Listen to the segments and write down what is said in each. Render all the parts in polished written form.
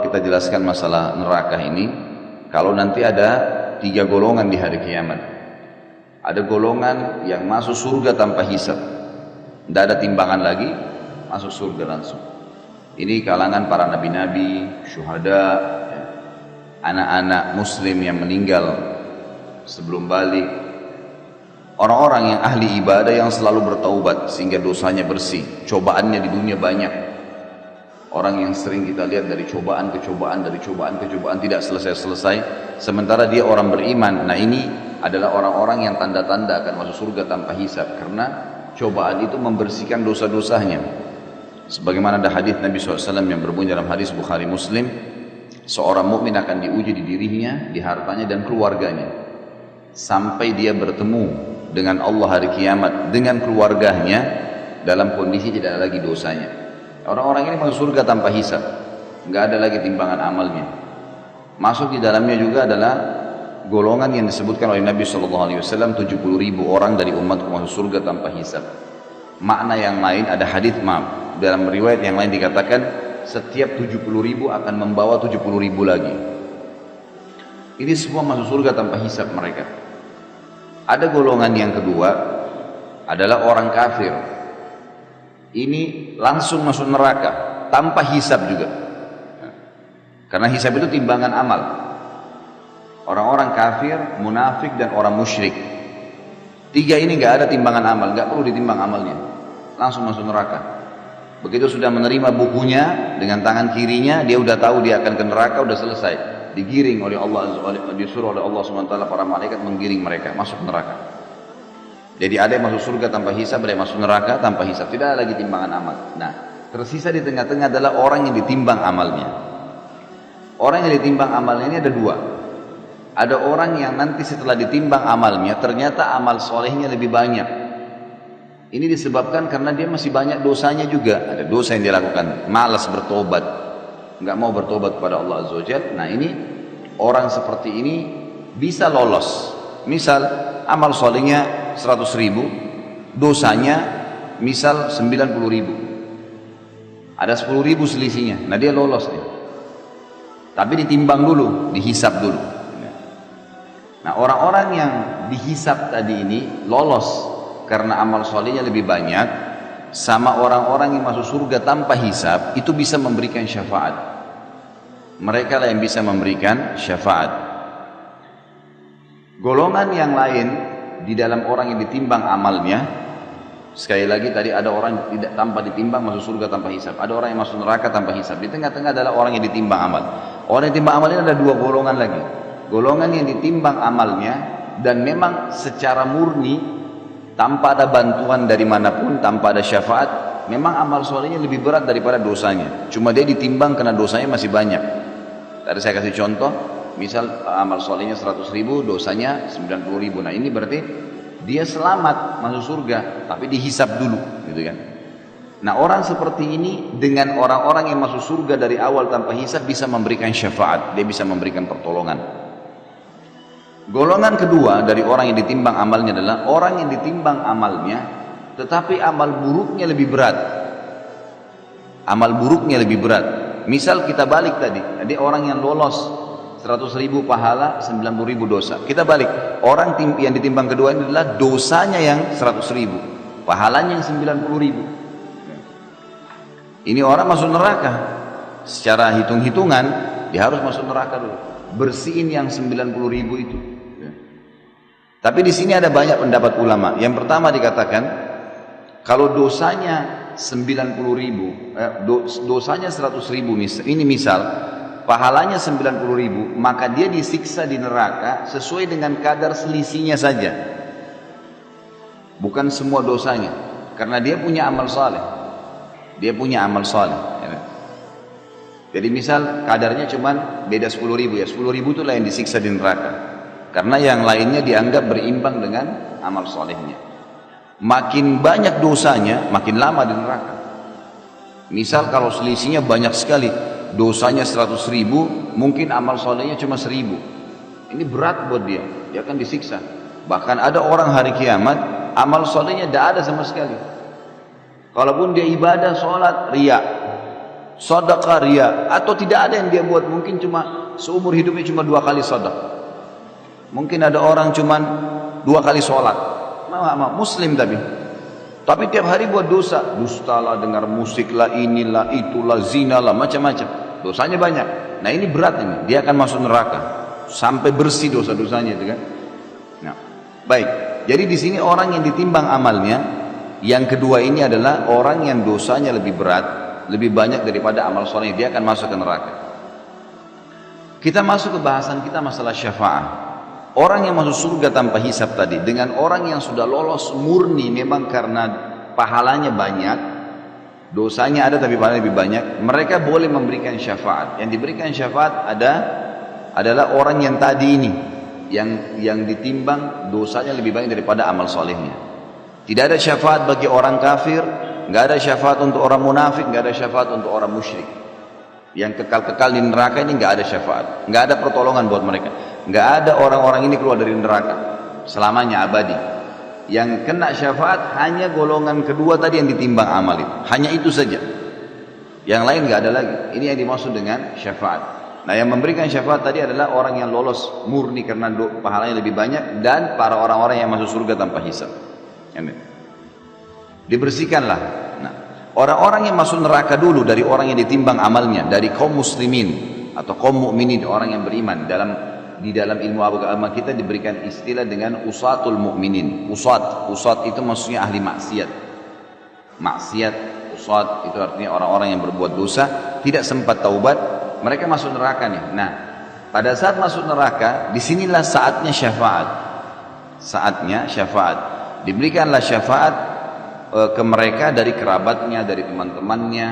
kita jelaskan masalah neraka ini, kalau nanti ada 3 golongan di hari kiamat. Ada golongan yang masuk surga tanpa hisab, tidak ada timbangan lagi, masuk surga langsung. Ini kalangan para nabi-nabi, syuhada, anak-anak muslim yang meninggal sebelum balik, orang-orang yang ahli ibadah yang selalu bertaubat sehingga dosanya bersih. Cobaannya di dunia banyak. Orang yang sering kita lihat dari cobaan ke cobaan, dari cobaan ke cobaan tidak selesai-selesai, sementara dia orang beriman. Nah, ini adalah orang-orang yang tanda-tanda akan masuk surga tanpa hisab, karena cobaan itu membersihkan dosa-dosanya. Sebagaimana ada hadis Nabi SAW yang berbunyi dalam hadis Bukhari Muslim, seorang mukmin akan diuji di dirinya, di hartanya dan keluarganya, sampai dia bertemu dengan Allah hari kiamat dengan keluarganya dalam kondisi tidak ada lagi dosanya. Orang-orang ini masuk surga tanpa hisab, nggak ada lagi timbangan amalnya. Masuk di dalamnya juga adalah golongan yang disebutkan oleh Nabi SAW, 70.000 orang dari umatku masuk surga tanpa hisab. Makna yang lain ada hadis, dalam riwayat yang lain dikatakan setiap 70.000 akan membawa 70.000 lagi. Ini semua masuk surga tanpa hisab mereka. Ada golongan yang kedua adalah orang kafir. Ini langsung masuk neraka tanpa hisab juga, karena hisab itu timbangan amal. Orang-orang kafir, munafik dan orang musyrik, 3 ini nggak ada timbangan amal, nggak perlu ditimbang amalnya, langsung masuk neraka. Begitu sudah menerima bukunya dengan tangan kirinya, dia udah tahu dia akan ke neraka, udah selesai, digiring oleh Allah, disuruh oleh Allah SWT, para malaikat menggiring mereka masuk neraka. Jadi ada yang masuk surga tanpa hisab, ada yang masuk neraka tanpa hisab, tidak ada lagi timbangan amal. Nah, tersisa di tengah-tengah adalah orang yang ditimbang amalnya. Orang yang ditimbang amalnya ini ada 2. Ada orang yang nanti setelah ditimbang amalnya, ternyata amal solehnya lebih banyak. Ini disebabkan karena dia masih banyak dosanya juga. Ada dosa yang dia lakukan, malas bertobat, nggak mau bertobat kepada Allah Azza wa Jalla. Nah, ini orang seperti ini bisa lolos. Misal amal solehnya 100.000, dosanya misal 90.000, ada 10.000 selisihnya. Nah, dia lolos nih, tapi ditimbang dulu, dihisap dulu. Nah, orang-orang yang dihisap tadi ini lolos karena amal solehnya lebih banyak, sama orang-orang yang masuk surga tanpa hisap, itu bisa memberikan syafaat. Mereka lah yang bisa memberikan syafaat. Golongan yang lain di dalam orang yang ditimbang amalnya, sekali lagi tadi ada orang tidak tanpa ditimbang masuk surga tanpa hisab, ada orang yang masuk neraka tanpa hisab. Di tengah-tengah adalah orang yang ditimbang amal. Orang yang ditimbang amal ini ada 2 golongan lagi. Golongan yang ditimbang amalnya dan memang secara murni tanpa ada bantuan dari manapun, tanpa ada syafaat, memang amal solehnya lebih berat daripada dosanya. Cuma dia ditimbang karena dosanya masih banyak. Tadi saya kasih contoh, misal amal solehnya 100.000, dosanya 90.000. Nah, ini berarti dia selamat masuk surga, tapi dihisap dulu, gitu kan? Nah, orang seperti ini dengan orang-orang yang masuk surga dari awal tanpa hisap bisa memberikan syafaat, dia bisa memberikan pertolongan. Golongan kedua dari orang yang ditimbang amalnya adalah orang yang ditimbang amalnya, tetapi amal buruknya lebih berat. Amal buruknya lebih berat. Misal kita balik tadi, ada orang yang lolos 100.000 pahala, 90.000 dosa. Kita balik, orang yang ditimbang kedua ini adalah dosanya yang 100.000, pahalanya yang 90.000. Ini orang masuk neraka. Secara hitung-hitungan dia harus masuk neraka dulu, bersihin yang 90.000 itu. Tapi di sini ada banyak pendapat ulama. Yang pertama dikatakan, kalau dosanya 90.000, dosanya 100.000, ini misal pahalanya 90.000, maka dia disiksa di neraka sesuai dengan kadar selisihnya saja, bukan semua dosanya, karena dia punya amal saleh. Dia punya amal saleh. Jadi misal kadarnya cuma beda 10.000, ya 10.000 itulah yang disiksa di neraka, karena yang lainnya dianggap berimbang dengan amal solehnya. Makin banyak dosanya, makin lama di neraka. Misal kalau selisihnya banyak sekali, dosanya 100.000, mungkin amal solehnya cuma 1.000. Ini berat buat dia, dia akan disiksa. Bahkan ada orang hari kiamat, amal solehnya tidak ada sama sekali. Kalaupun dia ibadah, sholat, riya, sedekah, ria, atau tidak ada yang dia buat. Mungkin cuma seumur hidupnya cuma 2 kali sedekah. Mungkin ada orang cuma 2 kali sholat, muslim tapi tiap hari buat dosa, dusta lah, dengar musik lah, inilah, itulah, zina lah, macam-macam. Dosanya banyak. Nah ini berat ini, dia akan masuk neraka sampai bersih dosa-dosanya itu kan. Nah, baik. Jadi di sini orang yang ditimbang amalnya, yang kedua ini adalah orang yang dosanya lebih berat, lebih banyak daripada amal soleh, dia akan masuk ke neraka. Kita masuk ke bahasan kita masalah syafaat. Orang yang masuk surga tanpa hisab tadi dengan orang yang sudah lolos murni memang karena pahalanya banyak, dosanya ada tapi pahalanya lebih banyak, mereka boleh memberikan syafaat. Yang diberikan syafaat adalah orang yang tadi ini, yang ditimbang dosanya lebih banyak daripada amal solehnya. Tidak ada syafaat bagi orang kafir, nggak ada syafaat untuk orang munafik, nggak ada syafaat untuk orang musyrik. Yang kekal-kekal di neraka ini nggak ada syafaat, nggak ada pertolongan buat mereka. Nggak ada orang-orang ini keluar dari neraka selamanya abadi. Yang kena syafaat hanya golongan kedua tadi yang ditimbang amal itu, hanya itu saja. Yang lain nggak ada lagi. Ini yang dimaksud dengan syafaat. Nah yang memberikan syafaat tadi adalah orang yang lolos murni karena pahalanya lebih banyak, dan para orang-orang yang masuk surga tanpa hisab. Dibersihkanlah. Nah, orang-orang yang masuk neraka dulu dari orang yang ditimbang amalnya, dari kaum muslimin atau kaum mukminin, orang yang beriman. Di dalam ilmu agama kita diberikan istilah dengan usatul mukminin. Usat itu maksudnya ahli maksiat. Maksiat, usat itu artinya orang-orang yang berbuat dosa, tidak sempat taubat, mereka masuk neraka nih. Nah, pada saat masuk neraka, disinilah saatnya syafaat. Saatnya syafaat. Diberikanlah syafaat ke mereka dari kerabatnya, dari teman-temannya.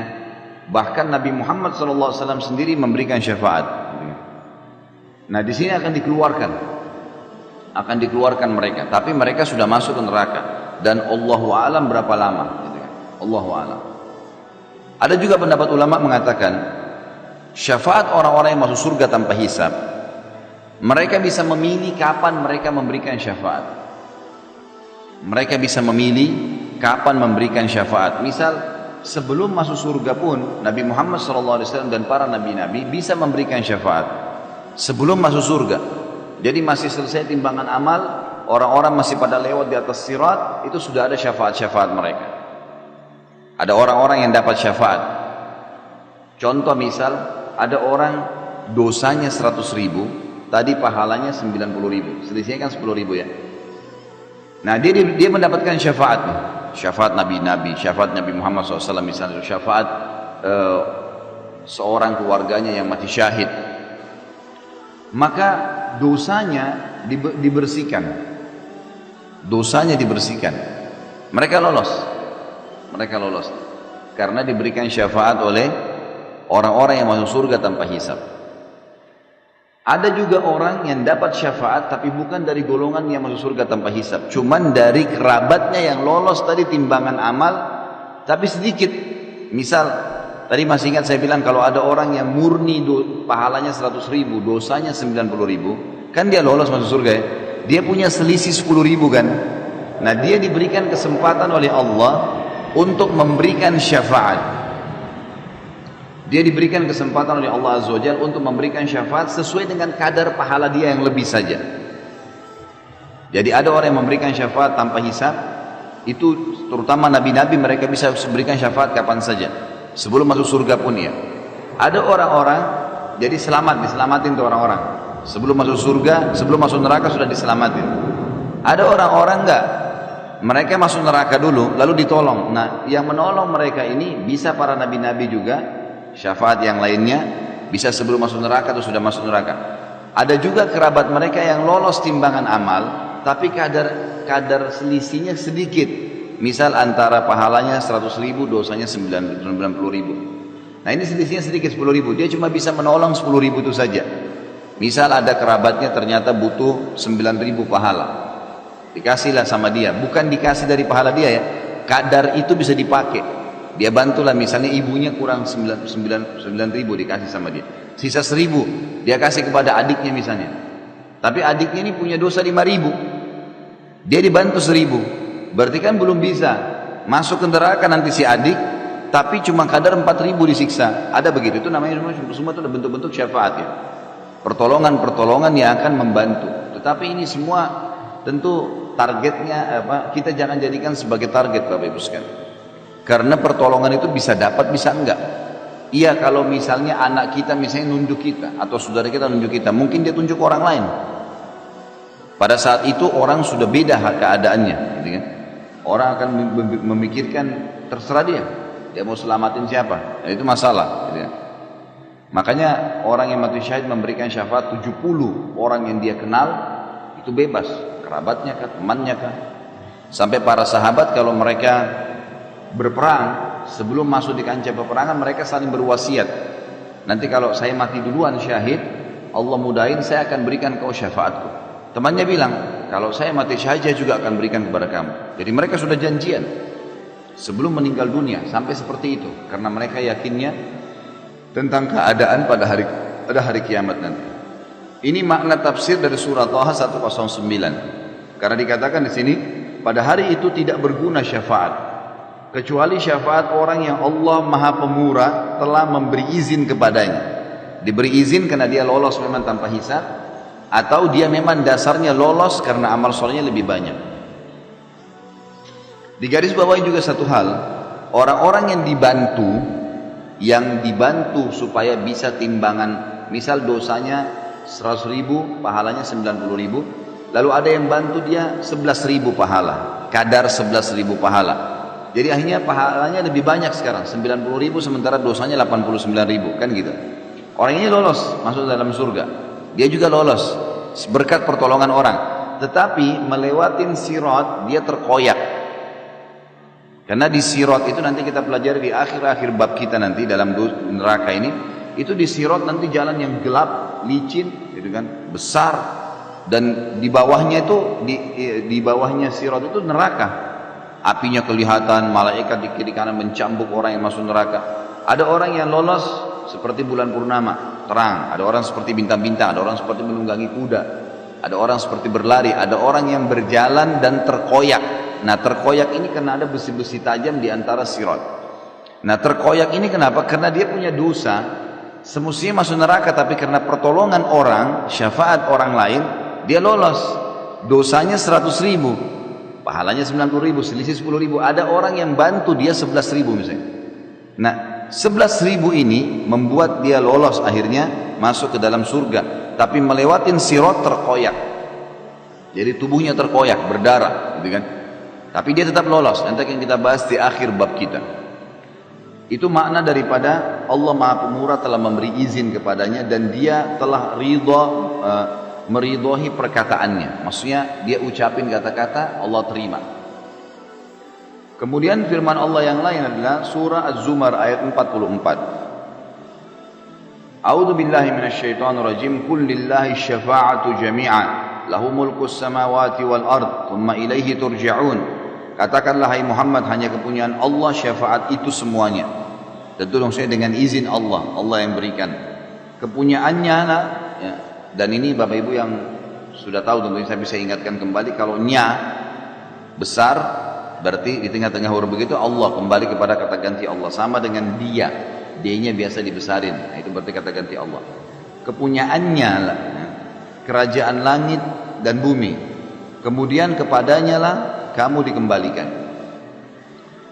Bahkan Nabi Muhammad SAW sendiri memberikan syafaat. Nah di sini akan dikeluarkan mereka, tapi mereka sudah masuk ke neraka, dan Allahu a'lam berapa lama, gitu kan? Allahu a'lam. Ada juga pendapat ulama mengatakan syafaat orang-orang yang masuk surga tanpa hisab, mereka bisa memilih kapan mereka memberikan syafaat. Mereka bisa memilih kapan memberikan syafaat. Misal sebelum masuk surga pun Nabi Muhammad SAW dan para nabi-nabi bisa memberikan syafaat sebelum masuk surga. Jadi masih selesai timbangan amal, orang-orang masih pada lewat di atas sirat, itu sudah ada syafaat-syafaat mereka. Ada orang-orang yang dapat syafaat. Contoh misal, ada orang dosanya 100.000, tadi pahalanya 90.000, selisihnya kan 10.000 ya. Nah dia mendapatkan syafaat nih. Syafaat nabi-nabi, syafaat Nabi Muhammad SAW misalnya, syafaat seorang keluarganya yang mati syahid. Maka dosanya dibersihkan. Dosanya dibersihkan. Mereka lolos. Karena diberikan syafaat oleh orang-orang yang masuk surga tanpa hisab. Ada juga orang yang dapat syafaat tapi bukan dari golongan yang masuk surga tanpa hisab, cuman dari kerabatnya yang lolos tadi timbangan amal tapi sedikit. Misal tadi masih ingat saya bilang kalau ada orang yang murni pahalanya 100.000, dosanya 90.000, kan dia lolos masuk surga ya. Dia punya selisih 10.000 kan. Nah dia diberikan kesempatan oleh Allah untuk memberikan syafaat. Dia diberikan kesempatan oleh Allah Azza wa Jalla untuk memberikan syafaat sesuai dengan kadar pahala dia yang lebih saja. Jadi ada orang yang memberikan syafaat tanpa hisab, itu terutama nabi-nabi, mereka bisa berikan syafaat kapan saja, sebelum masuk surga pun ya. Ada orang-orang jadi diselamatin tuh orang-orang. Sebelum masuk surga, sebelum masuk neraka sudah diselamatin. Ada orang-orang enggak, mereka masuk neraka dulu lalu ditolong. Nah yang menolong mereka ini bisa para nabi-nabi juga, syafaat yang lainnya bisa sebelum masuk neraka atau sudah masuk neraka. Ada juga kerabat mereka yang lolos timbangan amal tapi kadar selisihnya sedikit. Misal antara pahalanya 100.000, dosanya 90.000. Nah ini selisihnya sedikit 10.000, dia cuma bisa menolong 10.000 itu saja. Misal ada kerabatnya ternyata butuh 9.000 pahala, dikasihlah sama dia, bukan dikasih dari pahala dia ya, kadar itu bisa dipakai. Dia bantulah, misalnya ibunya kurang 9.000 dikasih sama dia, sisa 1.000 dia kasih kepada adiknya misalnya, tapi adiknya ini punya dosa 5.000, dia dibantu 1.000, berarti kan belum bisa masuk ke neraka nanti si adik, tapi cuma kadar 4.000 disiksa. Ada begitu, itu namanya semua itu bentuk-bentuk syafaat ya. Pertolongan-pertolongan yang akan membantu. Tetapi ini semua tentu targetnya apa? Kita jangan jadikan sebagai target Bapak Ibu sekalian. Karena pertolongan itu bisa dapat, bisa enggak. Iya, kalau misalnya anak kita misalnya nunjuk kita atau saudara kita nunjuk kita, mungkin dia tunjuk orang lain. Pada saat itu orang sudah beda keadaannya, gitu kan? Orang akan memikirkan terserah dia mau selamatin siapa, nah, itu masalah. Gitu kan? Makanya orang yang mati syahid memberikan syafaat 70 orang yang dia kenal itu bebas, kerabatnya kah, temannya kah. Sampai para sahabat kalau mereka berperang, sebelum masuk di kancah peperangan mereka saling berwasiat, nanti kalau saya mati duluan syahid, Allah mudahin saya akan berikan kau syafaatku. Temannya bilang, kalau saya mati syahid saya juga akan berikan kepada kamu. Jadi mereka sudah janjian sebelum meninggal dunia, sampai seperti itu, karena mereka yakinnya tentang keadaan pada hari kiamat nanti. Ini makna tafsir dari surah Taha 109. Karena dikatakan di sini, pada hari itu tidak berguna syafaat kecuali syafaat orang yang Allah Maha Pemurah telah memberi izin kepadanya. Diberi izin karena dia lolos memang tanpa hisab, atau dia memang dasarnya lolos karena amal solehnya lebih banyak. Di garis bawah juga satu hal, orang-orang yang dibantu supaya bisa timbangan, misal dosanya 100.000, pahalanya 90.000, lalu ada yang bantu dia 11.000 pahala, kadar 11.000 pahala. Jadi akhirnya pahalanya lebih banyak sekarang, 90.000 sementara dosanya 89.000, kan gitu. Orang ini lolos masuk dalam surga, dia juga lolos berkat pertolongan orang, tetapi melewatin sirat dia terkoyak. Karena di sirat itu nanti kita pelajari di akhir-akhir bab kita nanti dalam neraka ini, itu di sirat nanti jalan yang gelap, licin, gitu kan, besar, dan di bawahnya itu di bawahnya sirat itu neraka. Apinya kelihatan, malaikat di kiri kanan mencambuk orang yang masuk neraka. Ada orang yang lolos seperti bulan purnama, terang. Ada orang seperti bintang-bintang, ada orang seperti menunggangi kuda, ada orang seperti berlari, ada orang yang berjalan dan terkoyak. Nah, terkoyak ini karena ada besi-besi tajam di antara sirat. Nah, terkoyak ini kenapa? Karena dia punya dosa, semestinya masuk neraka, tapi karena pertolongan orang, syafaat orang lain, dia lolos. Dosanya 100.000, pahalanya 90.000, selisih 10.000. Ada orang yang bantu dia 11.000 misalnya. Nah, 11.000 ini membuat dia lolos akhirnya masuk ke dalam surga, tapi melewatin sirat terkoyak. Jadi tubuhnya terkoyak, berdarah, gitu kan. Tapi dia tetap lolos. Nanti akan kita bahas di akhir bab kita. Itu makna daripada Allah Maha Pemurah telah memberi izin kepadanya dan dia telah meridhoi perkataannya. Maksudnya dia ucapin kata-kata, Allah terima. Kemudian firman Allah yang lain adalah surah Az-Zumar ayat 44. A'udzu billahi minasyaitonir rajim. Qul lillahi syafa'atu jami'an lahu mulkus samawati wal ard thumma ilaihi turja'un. Katakanlah hai Muhammad, hanya kepunyaan Allah syafaat itu semuanya. Tentu maksudnya dengan izin Allah, Allah yang berikan. Kepunyaannya lah, ya. Dan ini Bapak Ibu yang sudah tahu tentunya saya bisa ingatkan kembali, kalau nya besar berarti di tengah-tengah huruf begitu Allah, kembali kepada kata ganti Allah. Sama dengan dia, D-nya biasa dibesarin, nah, itu berarti kata ganti Allah. Kepunyaannya lah, ya, kerajaan langit dan bumi, kemudian kepadanya lah kamu dikembalikan.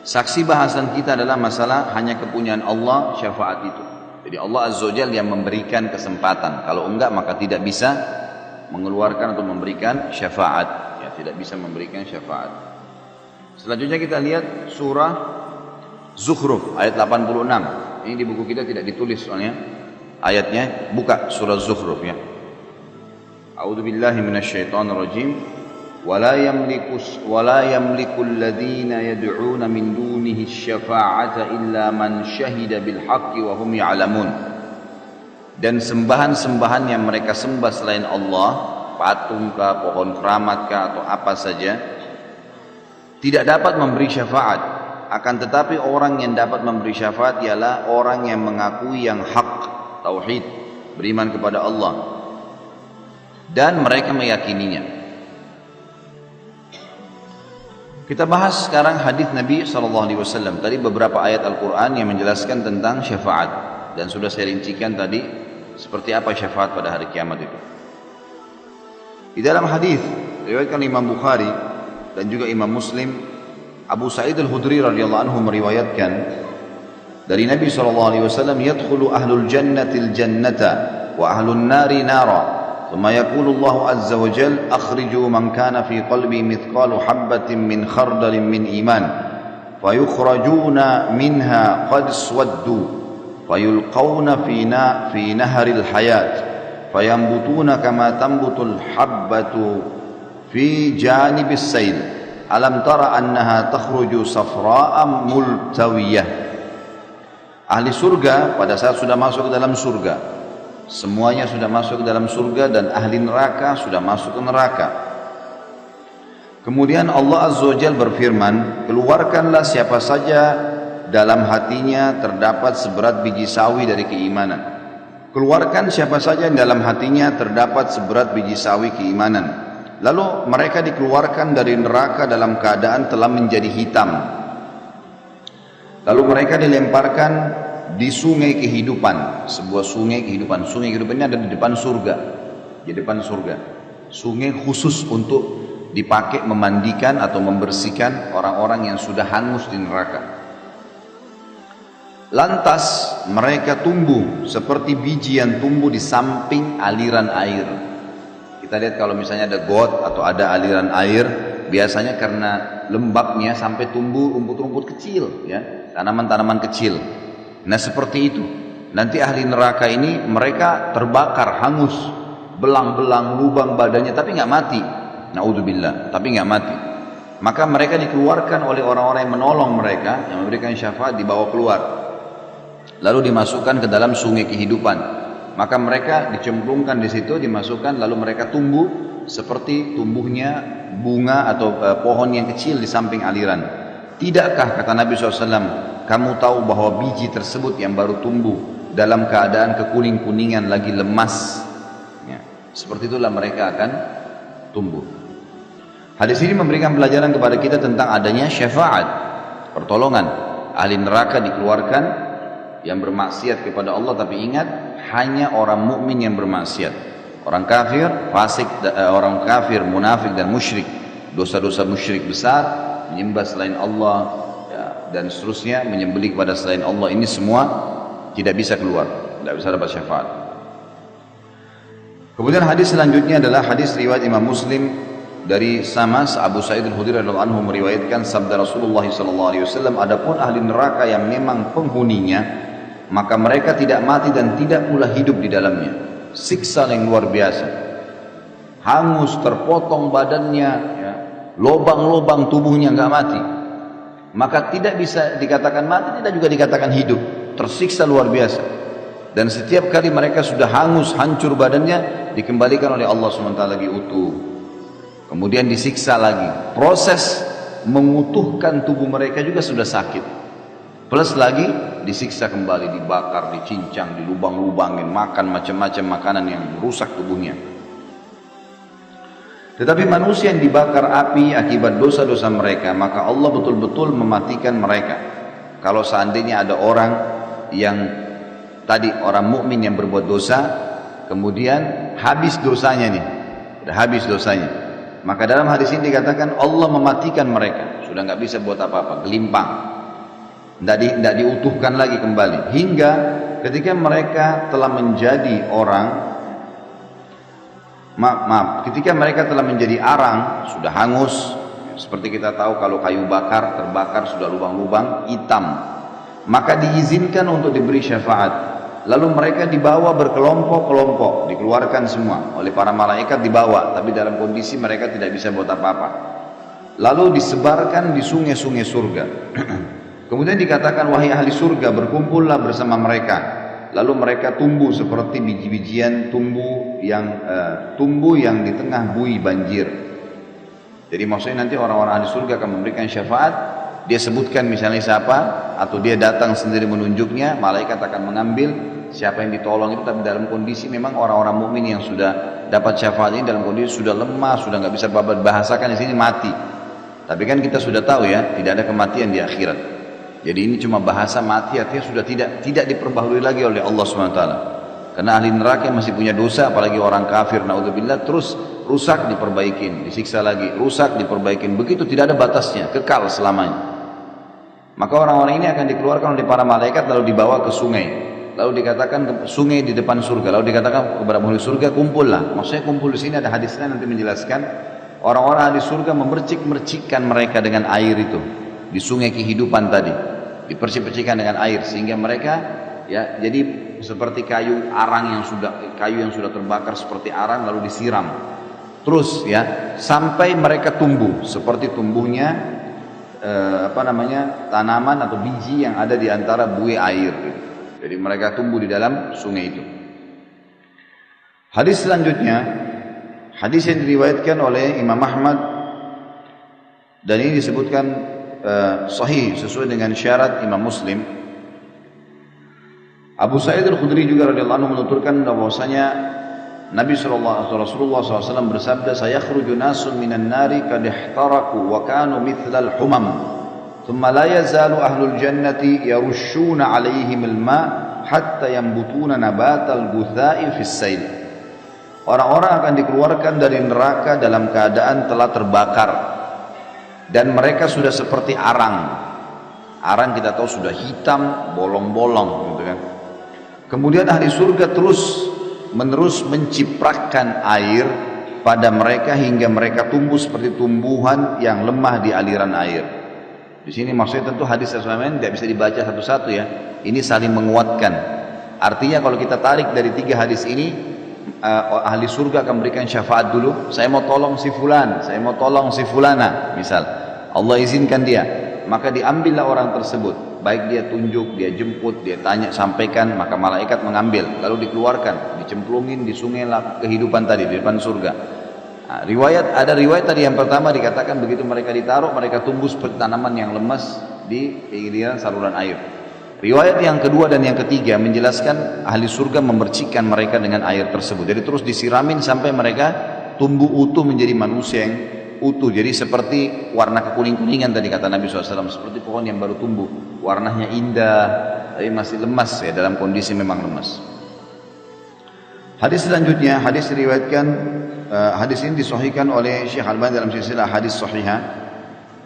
Saksi bahasan kita adalah masalah hanya kepunyaan Allah syafaat itu. Jadi Allah Azza wa Jalla yang memberikan kesempatan. Kalau enggak maka tidak bisa mengeluarkan atau memberikan syafaat. Ya, tidak bisa memberikan syafaat. Selanjutnya kita lihat surah Zukhruf ayat 86. Ini di buku kita tidak ditulis soalnya ayatnya. Buka surah Zukhruf ya. A'udzu billahi minasyaitonir rajim. ولا يملك الذين يدعون من دونه الشفاعة إلا من شهد بالحق وهم يعلمون. Dan sembahan-sembahan yang mereka sembah selain Allah, patung kah, pohon keramat kah, atau apa saja, tidak dapat memberi syafaat. Akan tetapi orang yang dapat memberi syafaat ialah orang yang mengakui yang hak, tauhid, beriman kepada Allah, dan mereka meyakininya. Kita bahas sekarang hadis Nabi SAW. Tadi beberapa ayat Al-Quran yang menjelaskan tentang syafaat. Dan sudah saya rincikan tadi seperti apa syafaat pada hari kiamat itu. Di dalam hadis riwayatkan Imam Bukhari dan juga Imam Muslim, Abu Sa'id Al-Khudri radhiyallahu anhu meriwayatkan dari Nabi SAW, yadkhulu ahlul jannatil jannata wa ahlun nari nara. ثم يقول الله عز وجل أخرجوا من كان في قلبي مثقال حبة من خردل من إيمان فيخرجون منها قد اسودوا فيلقون في نهر الحياة فينبتون كما تنبت الحبة في جانب السيل ألم تر أنها تخرج صفراء ملتوية. Ahli surga pada saat sudah masuk ke dalam surga, semuanya sudah masuk ke dalam surga, dan ahli neraka sudah masuk ke neraka. Kemudian Allah Azza wa Jalla berfirman, keluarkanlah siapa saja dalam hatinya terdapat seberat biji sawi dari keimanan. Keluarkan siapa saja yang dalam hatinya terdapat seberat biji sawi keimanan. Lalu mereka dikeluarkan dari neraka dalam keadaan telah menjadi hitam. Lalu mereka dilemparkan di sungai kehidupan, sebuah sungai kehidupan. Sungai kehidupan ini ada di depan surga, di depan surga. Sungai khusus untuk dipakai memandikan atau membersihkan orang-orang yang sudah hangus di neraka. Lantas mereka tumbuh seperti biji yang tumbuh di samping aliran air. Kita lihat kalau misalnya ada got atau ada aliran air, biasanya karena lembabnya sampai tumbuh rumput-rumput kecil, ya, tanaman-tanaman kecil. Nah seperti itu, nanti ahli neraka ini mereka terbakar, hangus, belang-belang, lubang badannya, tapi nggak mati. Naudzubillah, tapi nggak mati. Maka mereka dikeluarkan oleh orang-orang yang menolong mereka, yang memberikan syafaat, dibawa keluar, lalu dimasukkan ke dalam sungai kehidupan. Maka mereka dicemplungkan di situ, dimasukkan, lalu mereka tumbuh seperti tumbuhnya bunga atau pohon yang kecil di samping aliran. Tidakkah, kata Nabi SAW, kamu tahu bahwa biji tersebut yang baru tumbuh dalam keadaan kekuning-kuningan lagi lemas, ya, seperti itulah mereka akan tumbuh. Hadis ini memberikan pelajaran kepada kita tentang adanya syafaat, pertolongan. Ahli neraka dikeluarkan yang bermaksiat kepada Allah, tapi ingat, hanya orang mukmin yang bermaksiat. Orang kafir, fasik, orang kafir, munafik dan musyrik, dosa-dosa musyrik besar, menyembah selain Allah, ya, dan seterusnya, menyembelih kepada selain Allah, ini semua tidak bisa keluar, tidak bisa dapat syafaat. Kemudian hadis selanjutnya adalah hadis riwayat Imam Muslim dari Samas Abu Sa'id Al-Khudri radhiyallahu anhu meriwayatkan sabda Rasulullah SAW, adapun ahli neraka yang memang penghuninya, maka mereka tidak mati dan tidak pula hidup di dalamnya. Siksa yang luar biasa, hangus, terpotong badannya, ya, lobang-lobang tubuhnya nggak mati. Maka tidak bisa dikatakan mati, tidak juga dikatakan hidup, tersiksa luar biasa. Dan setiap kali mereka sudah hangus, hancur badannya, dikembalikan oleh Allah SWT lagi utuh, kemudian disiksa lagi. Proses mengutuhkan tubuh mereka juga sudah sakit, plus lagi disiksa kembali, dibakar, dicincang, dilubang-lubangin, makan macam-macam makanan yang merusak tubuhnya. Tetapi manusia yang dibakar api akibat dosa-dosa mereka, maka Allah betul-betul mematikan mereka. Kalau seandainya ada orang yang tadi orang mukmin yang berbuat dosa, kemudian habis dosanya nih, sudah habis dosanya, maka dalam hadis ini dikatakan Allah mematikan mereka, sudah nggak bisa buat apa-apa, gelimpang, tidak diutuhkan lagi kembali, hingga ketika mereka telah menjadi orang, ketika mereka telah menjadi arang, sudah hangus, seperti kita tahu kalau kayu bakar, terbakar, sudah lubang-lubang, hitam, maka diizinkan untuk diberi syafaat. Lalu mereka dibawa berkelompok-kelompok, dikeluarkan semua oleh para malaikat, dibawa, tapi dalam kondisi mereka tidak bisa buat apa-apa. Lalu disebarkan di sungai-sungai surga. Kemudian dikatakan, wahai ahli surga, berkumpullah bersama mereka. Lalu mereka tumbuh seperti biji-bijian tumbuh yang di tengah buih banjir. Jadi maksudnya nanti orang-orang ahli surga akan memberikan syafaat. Dia sebutkan misalnya siapa, atau dia datang sendiri menunjuknya, malaikat akan mengambil siapa yang ditolong itu, tapi dalam kondisi memang orang-orang mukmin yang sudah dapat syafaat ini dalam kondisi sudah lemah, sudah nggak bisa bahasakan di sini, mati. Tapi kan kita sudah tahu ya, tidak ada kematian di akhirat. Jadi ini cuma bahasa mati, artinya sudah tidak diperbaharui lagi oleh Allah SWT. Karena ahli neraka masih punya dosa, apalagi orang kafir, naudzubillah, terus rusak diperbaikin, disiksa lagi, rusak diperbaikin, begitu tidak ada batasnya, kekal selamanya. Maka orang-orang ini akan dikeluarkan oleh para malaikat lalu dibawa ke sungai. Lalu dikatakan sungai di depan surga, lalu dikatakan kepada penghuni surga, kumpullah. Maksudnya kumpul di sini ada hadisnya nanti menjelaskan, orang-orang ahli surga memercik-mercikkan mereka dengan air itu di sungai kehidupan tadi, dipercik-percikan dengan air sehingga mereka ya jadi seperti kayu yang sudah terbakar seperti arang lalu disiram terus ya sampai mereka tumbuh seperti tumbuhnya tanaman atau biji yang ada di antara buih air. Jadi mereka tumbuh di dalam sungai itu. Hadis selanjutnya, hadis yang diriwayatkan oleh Imam Ahmad dan ini disebutkan sahih sesuai dengan syarat Imam Muslim. Abu Sa'id Al-Khudri juga radhiyallahu anhu menuturkan bahwasanya Rasulullah SAW bersabda, "Sayakhruju nasun minan nari qad ihtaraku wa kanu mithlal humam, thumma la yazalu ahlul jannati yarushuna 'alaihim al-ma' hatta yanbutuna nabatal gutha'i fis sail." Orang-orang akan dikeluarkan dari neraka dalam keadaan telah terbakar dan mereka sudah seperti arang. Arang kita tahu sudah hitam, bolong-bolong gitu kan. Kemudian ahli surga terus menerus menciprakan air pada mereka hingga mereka tumbuh seperti tumbuhan yang lemah di aliran air. Di sini maksudnya tentu hadis Rasulullah tidak bisa dibaca satu-satu ya. Ini saling menguatkan. Artinya kalau kita tarik dari 3 hadis ini, ahli surga akan berikan syafaat dulu. Saya mau tolong si fulan, saya mau tolong si fulana, misal. Allah izinkan dia, maka diambillah orang tersebut. Baik dia tunjuk, dia jemput, dia tanya, sampaikan, maka malaikat mengambil, lalu dikeluarkan, dicemplungin di sungai kehidupan tadi di depan surga. Nah, ada riwayat tadi yang pertama dikatakan begitu mereka ditaruh, mereka tumbuh seperti tanaman yang lemas di pinggiran saluran air. Riwayat yang kedua dan yang ketiga menjelaskan ahli surga memercikkan mereka dengan air tersebut. Jadi terus disiramin sampai mereka tumbuh utuh menjadi manusia yang utuh. Jadi seperti warna kekuning-kuningan tadi kata Nabi SAW, seperti pohon yang baru tumbuh, warnanya indah tapi masih lemas ya, dalam kondisi memang lemas. Hadis selanjutnya, hadis diriwayatkan, hadis ini disahihkan oleh Syekh Albani dalam silsilah hadis sahihah.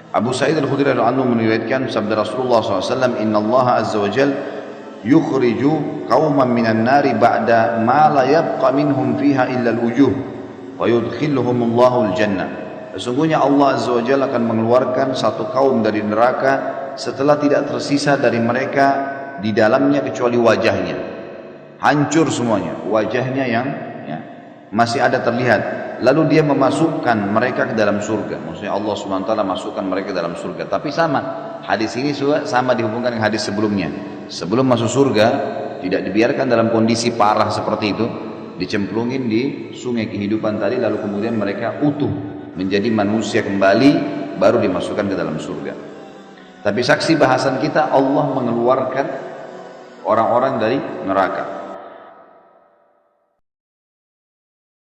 Abu Sa'id Al-Khudri radhiyallahu anhu meriwayatkan sabda Rasulullah SAW, "Inna Allah azza wa jal yukhriju qauman minan nari ba'da ma la yabqa minhum fiha illa al-wujuh wa yudkhiluhumullahu al-jannah." Sesungguhnya Allah azza wa jalla akan mengeluarkan satu kaum dari neraka setelah tidak tersisa dari mereka di dalamnya kecuali wajahnya. Hancur semuanya, wajahnya yang masih ada terlihat. Lalu dia memasukkan mereka ke dalam surga. Maksudnya Allah SWT masukkan mereka ke dalam surga. Tapi sama, hadis ini sama dihubungkan dengan hadis sebelumnya. Sebelum masuk surga, tidak dibiarkan dalam kondisi parah seperti itu, dicemplungin di sungai kehidupan tadi, lalu kemudian mereka utuh menjadi manusia kembali, baru dimasukkan ke dalam surga. Tapi saksi bahasan kita, Allah mengeluarkan orang-orang dari neraka.